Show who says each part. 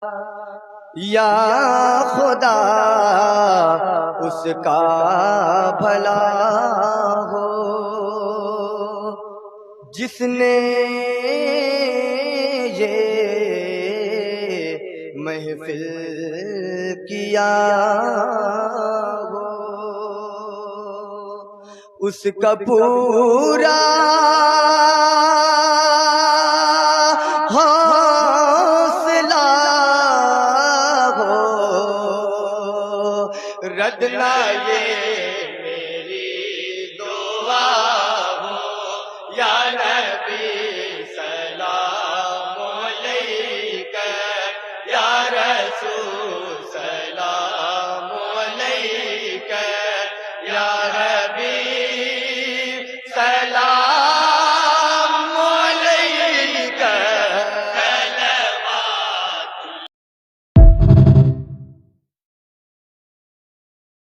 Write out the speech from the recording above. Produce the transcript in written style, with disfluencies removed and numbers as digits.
Speaker 1: یا خدا اس کا بھلا ہو جس نے یہ محفل کیا ہو، اس کا پورا حوصلہ ہو، رد نہ یہ میری دعا ہو، یا نبی سلام علیکہ، یا رسول